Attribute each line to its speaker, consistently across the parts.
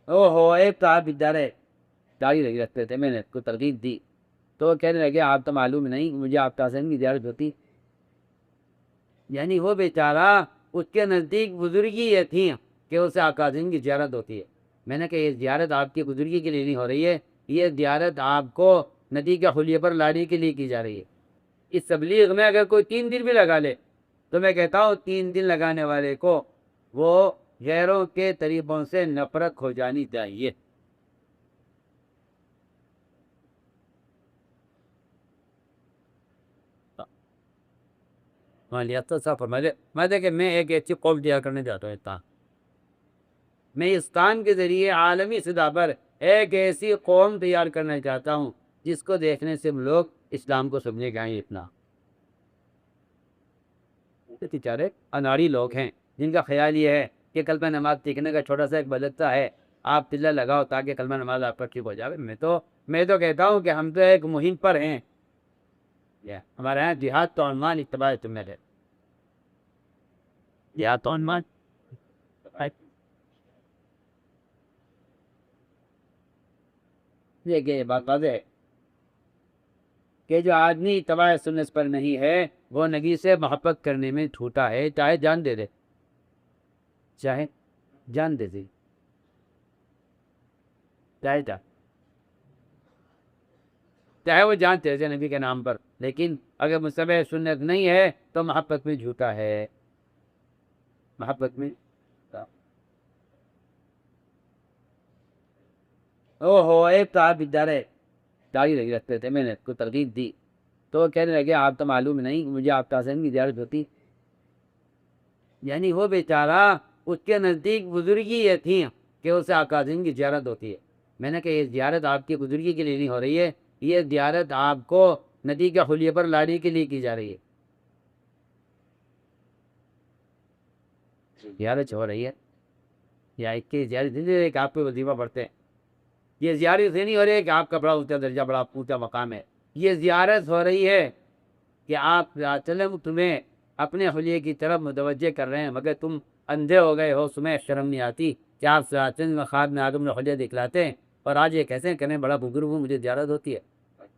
Speaker 1: اوہو ایک صاحب ادارے جاری نہیں رکھتے تھے، میں نے اس کو ترغیب دی تو وہ کہنے لگے آپ تو معلوم نہیں مجھے آپ حسین کی زیارت ہوتی، یعنی وہ بیچارہ اس کے نزدیک بزرگی یہ تھی کہ اسے آقا حسین کی زیارت ہوتی ہے۔ میں نے کہا یہ زیارت آپ کی بزرگی کے لیے نہیں ہو رہی ہے، یہ زیارت آپ کو ندی کے خلیے پر لانے کے لیے کی جا رہی ہے۔ اس تبلیغ میں اگر کوئی 3 دن بھی لگا لے تو میں کہتا ہوں 3 دن لگانے والے کو وہ غیروں کے طریقوں سے نفرت ہو جانی چاہیے۔ میں دیکھے میں ایک ایسی قوم تیار کرنے جاتا ہوں، میں اس کام کے ذریعے عالمی سطح پر ایک ایسی قوم تیار کرنا چاہتا ہوں جس کو دیکھنے سے لوگ اسلام کو سمجھے گئے اتنا بیچارے اناڑی لوگ ہیں جن کا خیال یہ ہے کہ کلمہ نماز سیکھنے کا چھوٹا سا ایک بلدہ ہے، آپ تلہ لگاؤ تاکہ کلمہ نماز آپ کا ٹھیک ہو جائے۔ میں تو کہتا ہوں کہ ہم تو ایک مہم پر ہیں، ہمارے یہاں جہاد تو عنوان اتباع سنت ہے، جہاد تو عنوان یہ بات واضح ہے کہ جو آدمی اتباع سنت پر نہیں ہے وہ نبی سے محبت کرنے میں جھوٹا ہے، چاہے جان دے دے، چاہے جان دے دے، چاہے وہ جانتے تھے نبی کے نام پر، لیکن اگر متبع سنت نہیں ہے تو محبت میں جھوٹا ہے، محبت میں اوہو ایک صاحب ادارے جاری نہیں رکھتے تھے، میں نے اس کو ترغیب دی تو وہ کہنے لگے آپ تو معلوم نہیں مجھے آپ حسین کی زیارت ہوتی، یعنی وہ بیچارہ اس کے نزدیک بزرگی یہ تھی کہ اسے آقا حسین کی زیارت ہوتی ہے۔ میں نے کہا یہ زیارت آپ کی بزرگی کے لیے نہیں ہو رہی ہے، یہ زیارت آپ کو ندی کے خلیے پر لانے کے لیے کی جا رہی ہے۔ زیارت ہو رہی ہے یا اس کی زیارت ایک آپ پہ وظیفہ پڑھتے ہیں، یہ زیارت سے نہیں ہو رہی ہے کہ آپ کا بڑا اونچا درجہ بڑا اونچا مقام ہے، یہ زیارت ہو رہی ہے کہ آپ صلی اللہ علیہ وسلم تمہیں اپنے خلیے کی طرف متوجہ کر رہے ہیں، مگر تم اندھے ہو گئے ہو، تمہیں شرم نہیں آتی کہ آپ صلی اللہ علیہ وسلم خواب میں آدم نے خلیہ دکھلاتے ہیں اور آج یہ کیسے کہنے بڑا بزرگ ہوں مجھے زیارت ہوتی ہے۔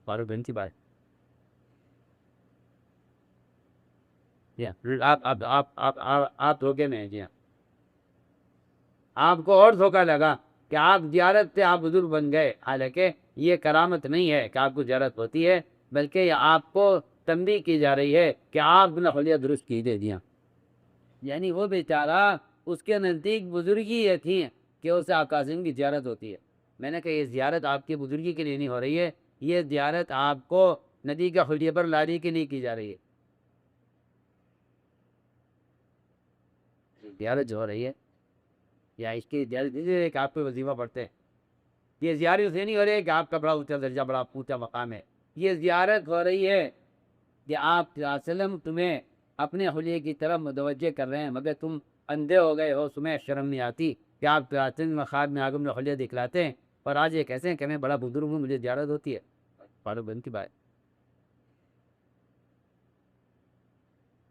Speaker 1: فاروق بن کی بات جی ہاں، آپ دھوکے میں ہیں، جی ہاں، آپ کو اور دھوکہ لگا کہ آپ زیارت سے آپ بزرگ بن گئے، حالانکہ یہ کرامت نہیں ہے کہ آپ کو زیارت ہوتی ہے، بلکہ یہ آپ کو تنبیہ کی جا رہی ہے کہ آپ نے خلیہ درست کیجیے، جی ہاں، یعنی وہ بیچارہ اس کے نزدیک بزرگی یہ تھی کہ اسے آقا حسین کی زیارت ہوتی ہے۔ میں نے کہا یہ زیارت آپ کی بزرگی کے لیے نہیں ہو رہی ہے، یہ زیارت آپ کو ندی کے خلیے پر لانے کے لیے کی جا رہی ہے۔ زیارت جو ہو رہی ہے یا اس کی زیارت ایک آپ پہ وظیفہ پڑھتے ہیں، یہ زیارت سے نہیں ہو رہی ہے کہ آپ کا بڑا اونچا درجہ بڑا اونچا مقام ہے، یہ زیارت ہو رہی ہے کہ آپ صلی اللہ علیہ وسلم تمہیں اپنے خلیے کی طرف متوجہ کر رہے ہیں، مگر تم اندھے ہو گئے ہو، تمہیں شرم نہیں آتی کہ آپ صلی اللہ علیہ وسلم خواب میں آدم نے خلیہ دکھلاتے ہیں اور آج یہ کیسے ہیں کہ میں بڑا بزرگ ہوں مجھے زیارت ہوتی ہے۔ فاروق بن کی بات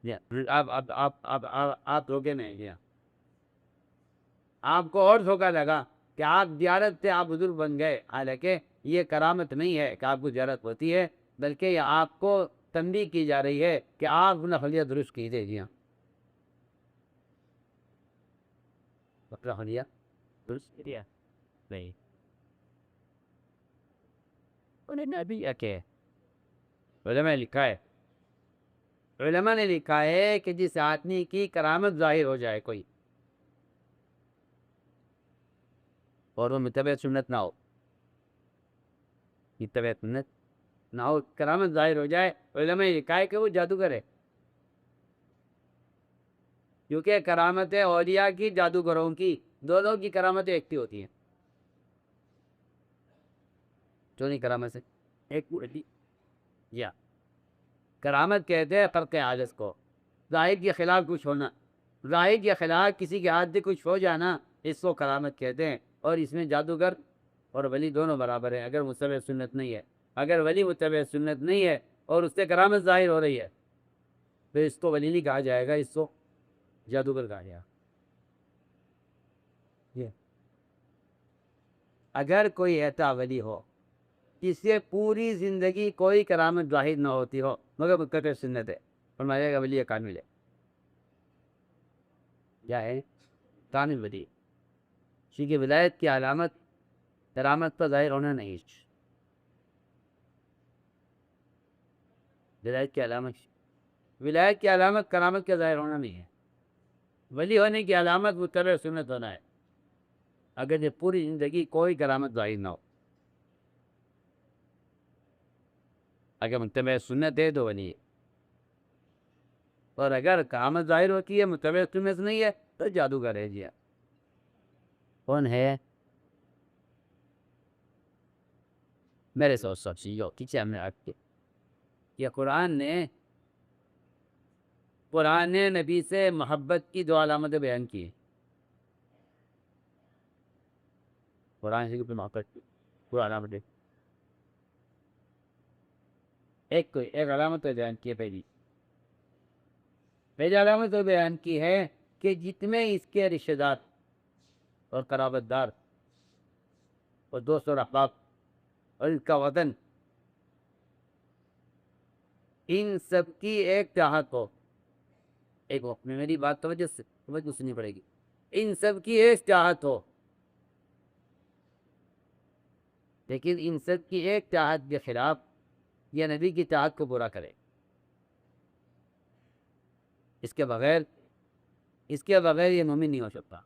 Speaker 1: جی ہاں، آپ دھوکے میں ہیں، جی ہاں، آپ کو اور دھوکہ لگا کہ آپ زیارت سے آپ بزرگ بن گئے، حالانکہ یہ کرامت نہیں ہے کہ آپ کو زیارت ہوتی ہے، بلکہ یہ آپ کو تنبیہ کی جا رہی ہے کہ آپ نے خلیہ درست کیجیے، جی ہاں، اپنا خلیہ درست کیا نہیں، انہیں نبی کہ علماء نے لکھا ہے، علماء نے لکھا ہے کہ جس آدمی کی کرامت ظاہر ہو جائے کوئی اور وہ متبع سنت نہ ہو، متبع سنت نہ ہو، کرامت ظاہر ہو جائے، علماء نے لکھا ہے کہ وہ جادوگر ہے، کیونکہ کرامت اولیاء کی جادوگروں کی دونوں کی کرامتیں ایک ہی ہوتی ہیں، چونی کرامت سے ایک یا کرامت کہتے ہیں خرق عادت کو، ظاہر کے خلاف کچھ ہونا، ظاہر کے خلاف کسی کے ہاتھ سے کچھ ہو جانا، اس کو کرامت کہتے ہیں، اور اس میں جادوگر اور ولی دونوں برابر ہیں اگر متبع سنت نہیں ہے، اگر ولی متبع سنت نہیں ہے اور اس سے کرامت ظاہر ہو رہی ہے تو اس کو ولی نہیں کہا جائے گا، اس کو جادوگر کہا جائے گا۔ اگر کوئی ایسا ولی ہو جس سے پوری زندگی کوئی کرامت ظاہر نہ ہوتی ہو مگر متبع سنت ہے، فرمایا گا ولی کامل ہے. کیا ہے؟ کامل ولی. کیونکہ ولایت کی علامت کرامت کا ظاہر ہونا نہیں. ولایت کی علامت کرامت کا ظاہر ہونا نہیں ہے. ولی ہونے کی علامت متبع سنت ہونا ہے، اگر یہ پوری زندگی کوئی کرامت ظاہر نہ ہو. اگر متبع سنت ہے تو ولی ہے، اور اگر کرامت ظاہر ہوتی ہے متبع سنت نہیں ہے تو جادوگر ہے. جی کون ہے؟ میرے سب چیزوں پیچھے ہم نے آپ کے یہ قرآن نے نبی سے محبت کی دو علامتیں بیان کی. قرآن سے محبت کی دو علامتیں، ایک علامت تو بیان کی ہے. پہلی علامت تو بیان کی ہے کہ جتنے اس کے رشتہ دار اور قرابت دار اور دوست اور احباب اور اس کا وطن، ان سب کی ایک چاہت ہو. ایک وقت میں میری بات توجہ سننی پڑے گی. ان سب کی ایک چاہت ہو، لیکن ان سب کی ایک چاہت کے خلاف یہ نبی کی چاہت کو برا کرے. اس کے بغیر یہ مومن نہیں ہو سکتا.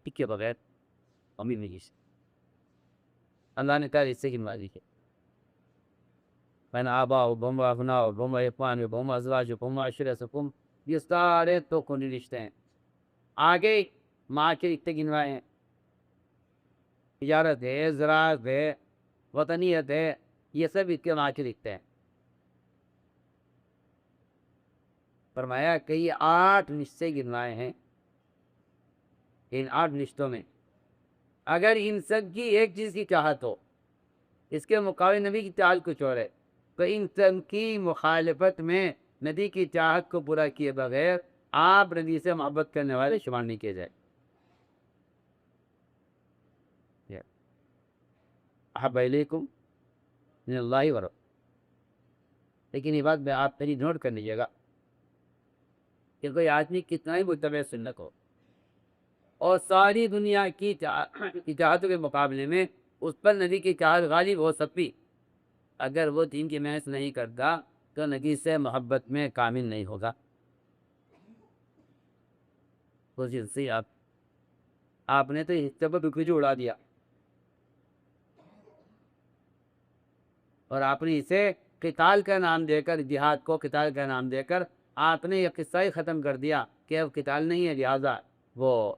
Speaker 1: اس کے بغیر مومن نہیں. اللہ نے کہا اس سے گنوازی ہے. میں آبا بم افنا بم عفان بم ازواج بم عشرتکم، یہ سارے تو کونی رشتے ہیں. آگے ماں کے رشتے گنوائے ہیں، تجارت ہے، زراعت ہے، وطنیت ہے، یہ سب اس کے ماں کے رشتے ہیں. فرمایا کہ یہ 8 رشتے گنوائے ہیں. ان 8 رشتوں میں اگر ان سب کی ایک چیز کی چاہت ہو، اس کے مقابل نبی کی چاہت کچھ اور ہے، تو ان سب کی مخالفت میں نبی کی چاہت کو پورا کیے بغیر آپ نبی سے محبت کرنے والے شمار نہیں کیے جائے. احب الیکم من اللہ ورسولہ. لیکن یہ بات میں آپ میری نوٹ کر لیجیے گا کہ کوئی آدمی کتنا ہی متبع سنت ہو اور ساری دنیا کی چاہتوں کے مقابلے میں اس پر نبی کی چاہت غالب ہو سکتی، اگر وہ دین کی محنت نہیں کرتا تو نبی سے محبت میں کامل نہیں ہوگا. آپ نے تو حصے پر بکھری اڑا دیا، اور آپ نے اسے قتال کا نام دے کر، جہاد کو قتال کا نام دے کر آپ نے یہ قصہ ہی ختم کر دیا کہ اب قتال نہیں ہے، لہٰذا وہ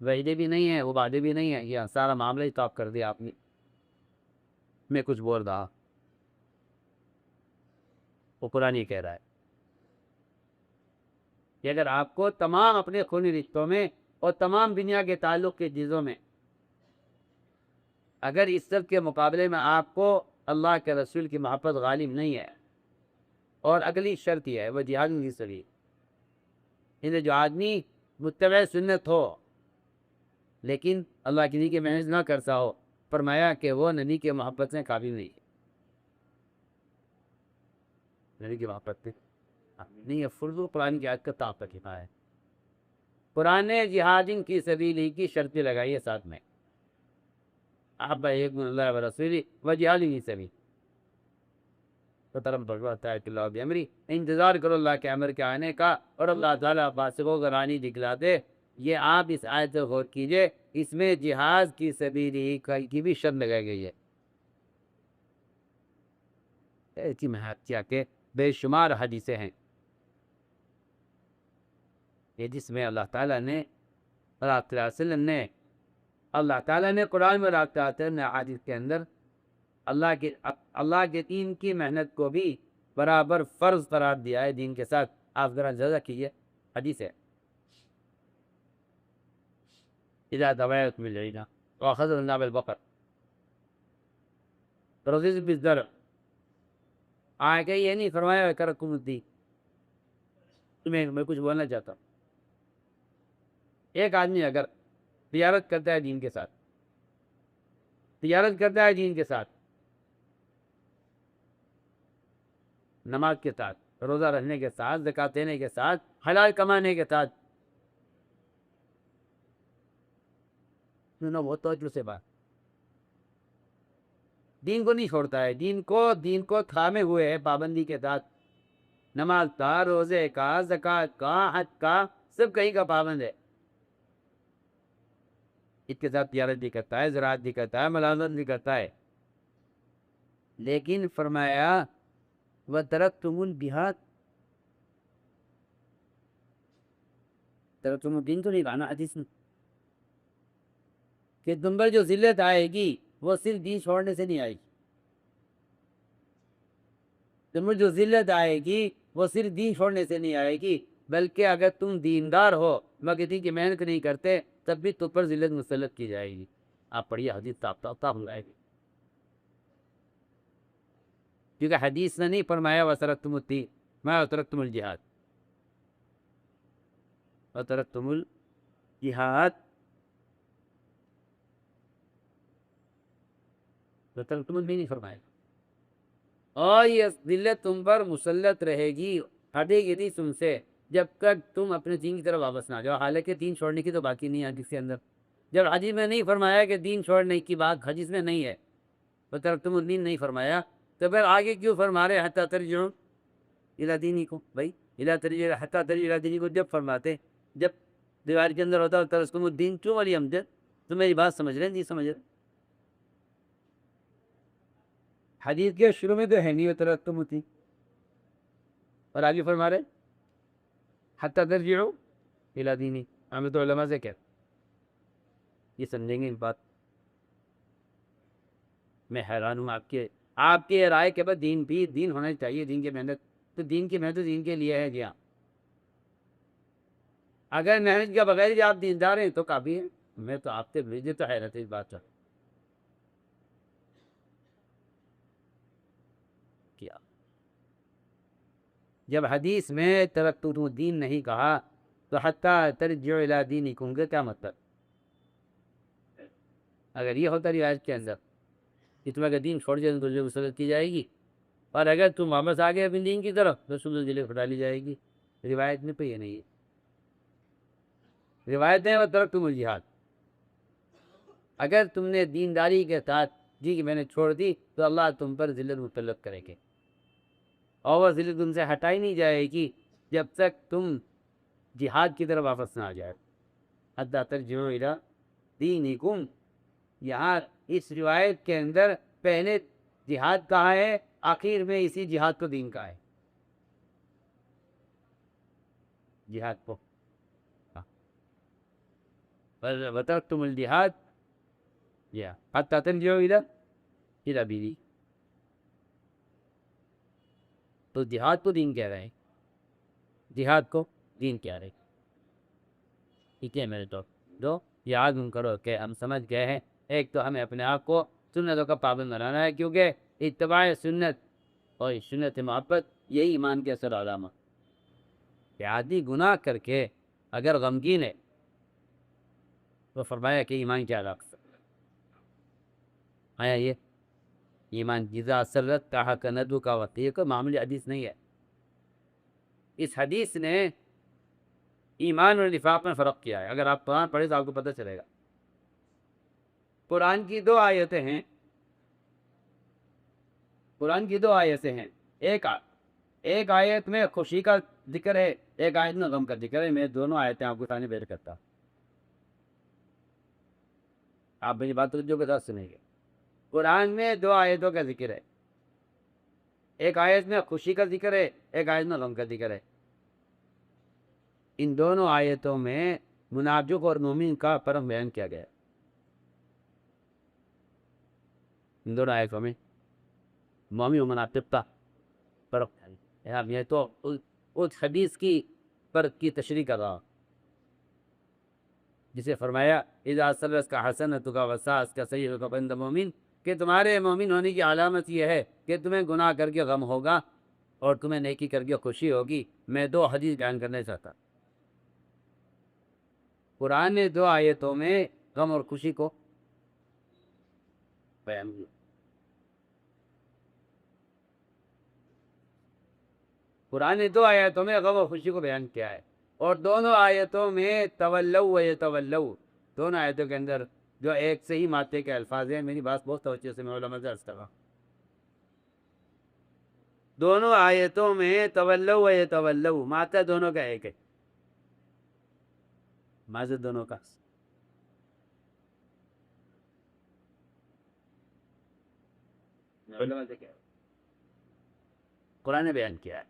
Speaker 1: وعدے بھی نہیں ہے، وہ وعدے بھی نہیں ہے. یہ سارا معاملہ ہی طاق کر دیا آپ نے. میں کچھ بول رہا، وہ قرآن ہی کہہ رہا ہے کہ اگر آپ کو تمام اپنے خونی رشتوں میں اور تمام دنیا کے تعلق کے چیزوں میں اگر اس سب کے مقابلے میں آپ کو اللہ کے رسول کی محبت غالب نہیں ہے، اور اگلی شرط یہ ہے وہ جہاد کی سبیل، انہیں جو آدمی متبع سنت ہو لیکن اللہ کی دین کی محنت نہ کرتا ہو، فرمایا کہ وہ نبی کے محبت سے قابل نہیں ہے. نبی کی محبت میں نہیں ہے. فرض قرآن کی آیت کا طاقت ہے. قرآن نے جہاد کی سبیل ہی کی شرط لگائی ہے ساتھ میں، احب الیکم من اللہ ورسولہ وجہاد فی سبیلہ. تو طرف بڑھتا ہے کہ اللہ بامری، انتظار کرو اللہ کے امر کے آنے کا، اور اللہ تعالیٰ فاسقوں کو رانی دکھلا دے. یہ آپ اس آیت سے غور کیجئے، اس میں جہاد کی سبیل ہی کی بھی شرط لگائی گئی ہے. ایسی محنت کیا کہ بے شمار حدیثیں ہیں کہ جس میں اللہ تعالیٰ نے اور آپ صلی اللہ علیہ وسلم نے، اللہ تعالیٰ نے قرآن میں، آپ صلی اللہ علیہ وسلم نے حدیث کے اندر اللہ کے دین کی محنت کو بھی برابر فرض قرار دیا ہے دین کے ساتھ. آپ ذرا جزا کیجئے. حدیث ہے اذا تبايعتم بالعينة واخذتم ناب البقر رضيتم بالزرع. آگے یہ نہیں فرمایا کرکم الدین. میں کچھ بولنا چاہتا ہوں. ایک آدمی اگر تجارت کرتا ہے دین کے ساتھ، تجارت کرتا ہے دین کے ساتھ، نماز کے ساتھ، روزہ رکھنے کے ساتھ، زکوٰۃ دینے کے ساتھ، حلال کمانے کے ساتھ. بہت توجہ سے بات، دین کو نہیں چھوڑتا ہے، دین کو تھامے ہوئے ہے پابندی کے ساتھ. نماز کا، روزے کا، زکوٰۃ کا، حج کا، سب کہیں کا پابند ہے. اس کے ساتھ تجارت بھی کرتا ہے، زراعت بھی کرتا ہے، ملازمت بھی کرتا ہے. لیکن فرمایا وَتَرَكْتُمُ الْجِهَادَ، ترکتم الدین تو نہیں کہا نا حدیث میں، کہ تم پر جو ذلت آئے گی وہ صرف دین چھوڑنے سے نہیں آئے گی. تم پر جو ذلت آئے گی وہ صرف دین چھوڑنے سے نہیں آئے گی، بلکہ اگر تم دیندار ہو مگر دین کی محنت نہیں کرتے تب بھی تم پر ذلت مسلط کی جائے گی. آپ پڑھیے حدیث صاف لائے گی، کیونکہ حدیث نے نہیں فرمایا وَتَرَكْتُمُ الدین، میں وَتَرَكْتُمُ الجہاد، وَتَرَكْتُمُ الجہاد، وَتَرَكْتُمُ الدین نہیں فرمایا. اور یہ ذلت تم پر مسلط رہے گی، ہٹے گی نہیں تم سے جب تک تم اپنے دین کی طرف واپس نہ جاؤ. حالانکہ دین چھوڑنے کی تو باقی نہیں ہے حدیث کے اندر. جب حدیث میں نہیں فرمایا کہ دین چھوڑنے کی بات حدیث میں نہیں ہے، وَتَرَكْتُمُ الدین نہیں فرمایا، تو پھر آگے کیوں فرما رہے حتیٰ ترجعوا الی دینکم؟ بھائی حتیٰ ترجعوا الی دینکم جب فرماتے، جب دیوار کے اندر ہوتا وَتَرَكْتُمُ الدین کیوں والی امجد؟ تو میری بات سمجھ رہے ہیں؟ نہیں سمجھ رہے. حدیث کے شروع میں تو ہے نہیں وَتَرَكْتُمُ الدین، اور آگے فرما رہے حتیٰ ترجعوا الی دینکم. ہمیں تو علماء سے کہتے یہ سمجھیں گے اس بات. میں حیران ہوں آپ کے رائے کے بعد دین ہونا چاہیے، دین کی محنت. تو دین کی محنت دین کے لیے ہے. جی ہاں، اگر محنت کے بغیر ہی آپ دیندار ہیں تو کافی ہے. میں تو آپ سے بھیجے تو حیرت ہے اس بات کا. کیا جب حدیث میں ترکتم الدین نہیں کہا تو حتیٰ ترجعوا الی دینکم کا کیا مطلب؟ اگر یہ ہوتا روایت کے اندر کہ تم اگر دین چھوڑ جائے تو تجھے مسلط کی جائے گی، اور اگر تم واپس آ گئے اپنے دین کی طرف تو تمہیں جیل میں ڈالی جائے گی. روایت میں تو یہ نہیں ہے. روایت ہے وَتَرَكْتُمُ الجہاد. اگر تم نے دینداری کے ساتھ جی کہ میں نے چھوڑ دی تو اللہ تم پر ذلت مسلط کرے گے، اور وہ ذلت تم سے ہٹائی نہیں جائے گی جب تک تم جہاد کی طرف واپس نہ آ جائے. حتیٰ ترجعوا الی دینکم، یہاں اس روایت کے اندر پہلے جہاد کہا ہے، آخر میں اسی جہاد کو دین کہا ہے. جہاد کو وَتَرَكْتُمُ الجہاد حتیٰ ترجعوا الی دینکم. تو جہاد کو دین کہہ رہے ہیں، جہاد کو دین کہہ رہے ہیں. ٹھیک ہے میرے دو یاد کرو کہ ہم سمجھ گئے ہیں. ایک تو ہمیں اپنے آپ کو سنتوں کا پابند بنانا ہے، کیونکہ اتباع سنت اور سنت محبت یہی ایمان کے اصل علامہ. کہ آدمی گناہ کر کے اگر غمگین ہے تو فرمایا کہ ایمان کیا علاقہ آیا. یہ ایمان جزا سرت کہا کا ندو کا وقت، یہ کوئی معمولی حدیث نہیں ہے. اس حدیث نے ایمان اور نفاق میں فرق کیا ہے. اگر آپ قرآن پڑھیں تو آپ کو پتہ چلے گا. قرآن کی دو آیتیں ہیں، ایک آیت میں خوشی کا ذکر ہے، ایک آیت میں غم کا ذکر ہے. میں دونوں آیتیں آپ کو سامنے بیان کرتا ہوں، آپ میری بات توجہ کے ساتھ سنیں گے. قرآن میں دو آیتوں کا ذکر ہے، ایک آیت میں خوشی کا ذکر ہے، ایک آیت میں غم کا ذکر ہے. ان دونوں آیتوں میں منافق اور مومن کا فرق بیان کیا گیا ہے. ان دونوں آیتوں میں مومن و منافق کا فرق ہے. یہ تو اس حدیث کی فرق کی تشریح کر رہا ہوں جسے فرمایا اذا سرت کا حسنۃ کا وساس کا سیئۃ کا بند مومن، کہ تمہارے مومن ہونے کی علامت یہ ہے کہ تمہیں گناہ کر کے غم ہوگا اور تمہیں نیکی کر کے خوشی ہوگی. میں دو حدیث بیان کرنا چاہتا. قرآن نے دو آیتوں میں غم اور خوشی کو بیان کیا۔ قرآن نے 2 آیتوں میں غم اور خوشی کو بیان کیا ہے، اور دونوں آیتوں میں تولوا و یتولوا، دونوں آیتوں کے اندر جو ایک سے ہی ماتے کے الفاظ ہیں۔ میری بات بہت توجہ سے میں علماء سے عرض کر رہا ہوں، دونوں آیتوں میں تولوا و یتولوا، ماتا دونوں کا ایک ہے، ماضی دونوں کا علماء سے کیا ہے؟ قرآن نے بیان کیا ہے،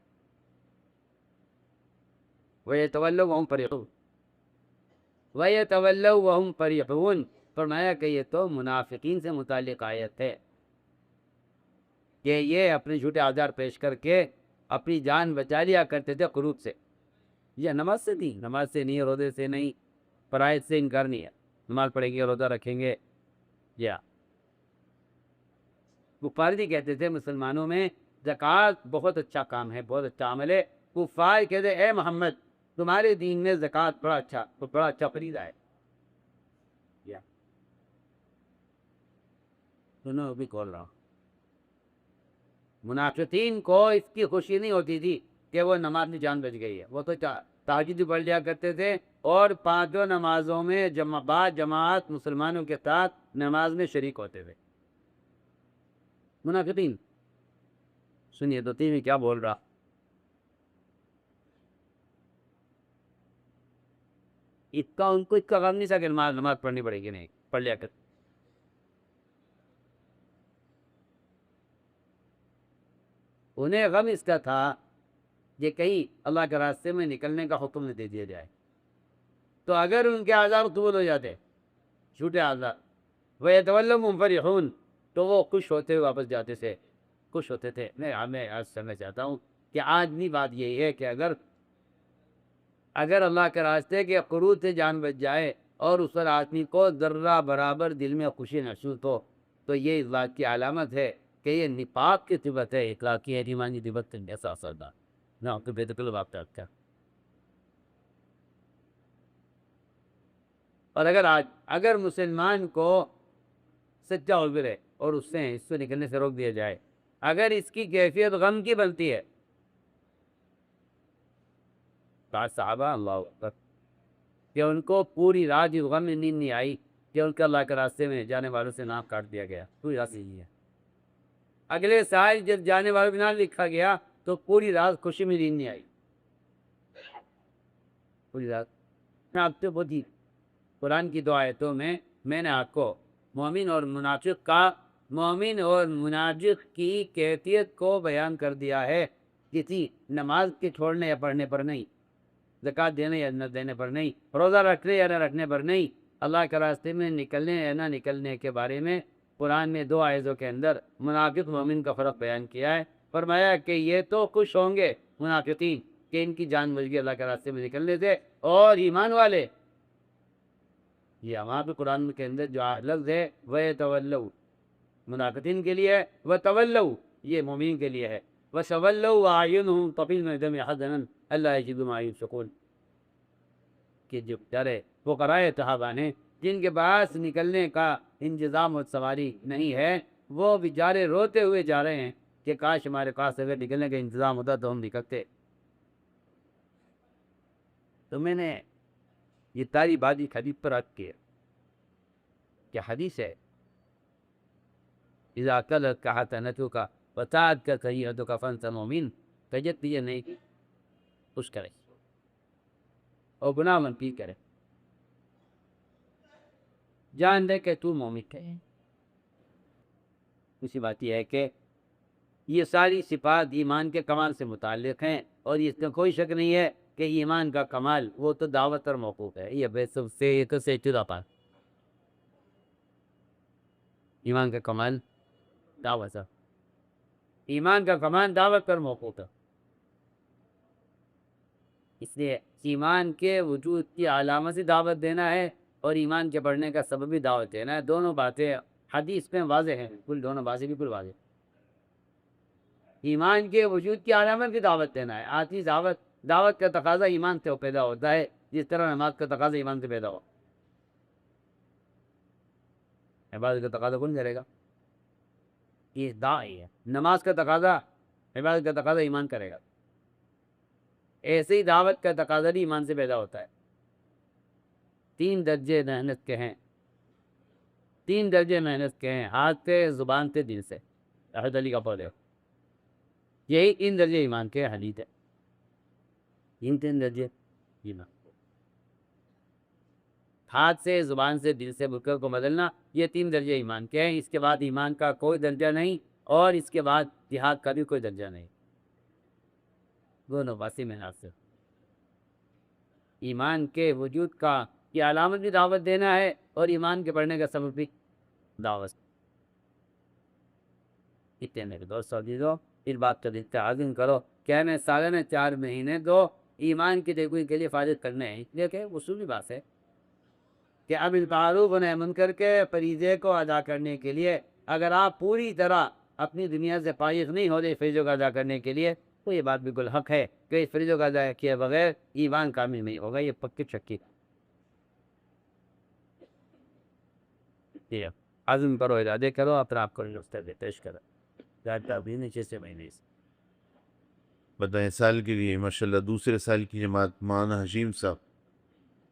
Speaker 1: وَيَتَوَلَّوْا وَهُمْ فَرِحُونَ، وَيَتَوَلَّوْا وَهُمْ فَرِحُونَ، فرمایا کہ یہ تو منافقین سے متعلق آیت ہے کہ یہ اپنے جھوٹے آزار پیش کر کے اپنی جان بچا لیا کرتے تھے قنوت سے۔ یہ نماز سے نہیں، نماز سے نہیں، روزے سے نہیں، فرائض سے انکار نہیں ہے، نماز پڑھیں گے، روزہ رکھیں گے۔ یا کفار بھی کہتے تھے مسلمانوں میں زکوٰۃ بہت اچھا کام ہے، بہت اچھا عمل ہے۔ کفار کہتے اے محمد تمہارے دین میں زکوٰۃ بڑا اچھا فریضہ ہے۔ یا سنو بھی کھول رہا ہوں، منافقین کو اس کی خوشی نہیں ہوتی تھی کہ وہ نماز میں جان بچ گئی ہے، وہ تو تہجد بھی پڑھ لیا کرتے تھے، اور 5 نمازوں میں جماعت مسلمانوں کے ساتھ نماز میں شریک ہوتے تھے منافقین۔ سنیے تو تین کیا بول رہا، ان کو اس کا غم نہیں تھا کہ نماز پڑھنی پڑے گی، نہیں پڑھ لیا کر۔ انہیں غم اس کا تھا کہ کہیں اللہ کے راستے میں نکلنے کا حکم نہ دے دیا جائے، تو اگر ان کے آزار قبول ہو جاتے، جھوٹے آزار، وَيَتَوَلَّوْا وَهُمْ فَرِحُونَ، تو وہ خوش ہوتے ہوئے واپس جاتے تھے، خوش ہوتے تھے۔ میں آج کرنا چاہتا ہوں کہ آج بھی بات یہی ہے کہ اگر اللہ کے راستے کے قروض سے جان بچ جائے اور اس پر آدمی کو ذرہ برابر دل میں خوشی محسوس ہو، تو یہ اس بات کی علامت ہے کہ یہ نفاق کی صفت ہے، اخلاقی ہے، ایمانی صفت سے ایسا اثردار نہ تو بے دخل بات کرتا۔ اور اگر مسلمان کو سچا عذر ہے اور اس سے نکلنے سے روک دیا جائے، اگر اس کی کیفیت غم کی بنتی ہے، بعض صحابہ اللہ اکبر کہ ان کو پوری رات اس غم میں نیند نہیں آئی کہ ان کے اللہ کے راستے میں جانے والوں سے نام کاٹ دیا گیا، پوری رات نہیں ہے۔ اگلے سال جب جانے والوں کا نام لکھا گیا تو پوری رات خوشی میں نیند نہیں آئی، پوری رات۔ میں آپ سے بہت ہی قرآن کی 2 آیتوں میں نے آپ کو مومن اور منافق کی کیفیت کو بیان کر دیا ہے، کسی نماز کے چھوڑنے یا پڑھنے پر نہیں، زکوٰۃ دینے یا نہ دینے پر نہیں، روزہ رکھنے یا نہ رکھنے پر نہیں، اللہ کے راستے میں نکلنے یا نہ نکلنے کے بارے میں قرآن نے 2 آیتوں کے اندر منافق مومن کا فرق بیان کیا ہے۔ فرمایا کہ یہ تو خوش ہوں گے منافقین کہ ان کی جان بچ گئی اللہ کے راستے میں نکلنے سے، اور ایمان والے، یہ ہمارے بھی قرآن کے اندر جو لفظ ہے وَيَتَوَلَّوْا منافقین کے لیے ہے، وَتَوَلَّوْا یہ مومنین کے لیے ہے، وَتَوَلَّوْا وَأَعْيُنُهُمْ تَفِيضُ مِنَ الدَّمْعِ حَزَنًا أَلَّا يَجِدُوا مَا يُنفِقُونَ، کہ جو بیچارے فقراء صحابہ ہیں جن کے پاس نکلنے کا انتظام اور سواری نہیں ہے، وہ بیچارے روتے ہوئے جا رہے ہیں کہ کاش ہمارے پاس اگر نکلنے کا انتظام ہوتا تو ہم نکلتے۔ تو میں نے یہ ساری بات ایک حدیث پر رکھ کے، کہ حدیث ہے اذا قلت کا حسنتک وساءت سیئتک فانت مؤمن، طبیعت یہ نہیں خوش کرے اور گناہ منفی کرے، جان دے کہ تو مومن ہے۔ اسی بات یہ ہے کہ یہ ساری صفات ایمان کے کمال سے متعلق ہیں، اور اس میں کوئی شک نہیں ہے کہ ایمان کا کمال وہ تو دعوت پر موقوف ہے۔ یہ بے سب سے ایک سے جدا پا ایمان کا کمال دعوت ہے، ایمان کا کمال دعوت پر موقوف ہے۔ اس لیے ایمان کے وجود کی علامت سے دعوت دینا ہے اور ایمان کے بڑھنے کا سبب بھی دعوت دینا ہے، دونوں باتیں حدیث میں واضح ہیں، بالکل دونوں باتیں بالکل واضح۔ ایمان کے وجود کی علامت کی دعوت دینا ہے، آتی دعوت کا تقاضا ایمان سے پیدا ہوتا ہے، جس طرح نماز کا تقاضا ایمان سے پیدا ہو۔ عبادت کا تقاضا کون کرے گا؟ یہ داعی ہے. نماز کا تقاضا، عبادت کا تقاضا ایمان کرے گا. ایسے ہی دعوت کا تقاضا بھی ایمان سے پیدا ہوتا ہے. 3 درجے محنت کے ہیں، 3 درجے محنت کے ہیں، ہاتھ سے، زبان سے، دل سے. احد علی کا پڑھے ہو، یہی 3 درجے ایمان کے حدیث ہے. یہ 3 درجے ایمان، ہاتھ سے، زبان سے، دل سے منکر کو بدلنا، یہ 3 درجے ایمان کے ہیں. اس کے بعد ایمان کا کوئی درجہ نہیں، اور اس کے بعد جہاد کا بھی کوئی درجہ نہیں. دونوں باسی محنت سے ایمان کے وجود کا یہ علامت بھی دعوت دینا ہے، اور ایمان کے پڑھنے کا سبب بھی دعوت. اتنے میرے دوست عزیزو، اس بات کا دل عظیم کرو کہ ہمیں سالانہ 4 مہینے دو ایمان کی تقوی کے لیے فارغ کرنے ہیں. اس لیے کہ اصولی بات ہے کہ اب بالمعروف و نہی عن منکر کے فریضے کو ادا کرنے کے لیے اگر آپ پوری طرح اپنی دنیا سے فارغ نہیں ہو رہے فریضوں کو ادا کرنے کے لیے، تو یہ بات بالکل حق ہے کہ اس فریضوں کا ادا کیے بغیر ایمان کامل نہیں ہوگا. یہ پکی چکی یہ عزم کرو، ارادے کرو، اپنا آپ کو نقطہ پیش کرو. بھی نیچے سے مہینے سے
Speaker 2: بتائیں سال کے لیے ماشاءاللہ دوسرے سال کی جماعت مولانا حشیم صاحب،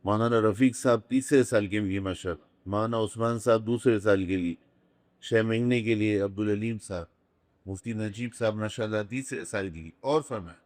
Speaker 2: مولانا رفیق صاحب تیسرے سال کے لیے ماشاءاللہ، مولانا عثمان صاحب دوسرے سال کے لیے، 6 مہینے کے لیے عبدالعلیم صاحب، مفتی نجیب صاحب ماشاءاللہ تیسرے سال کے لیے. اور فرمائیں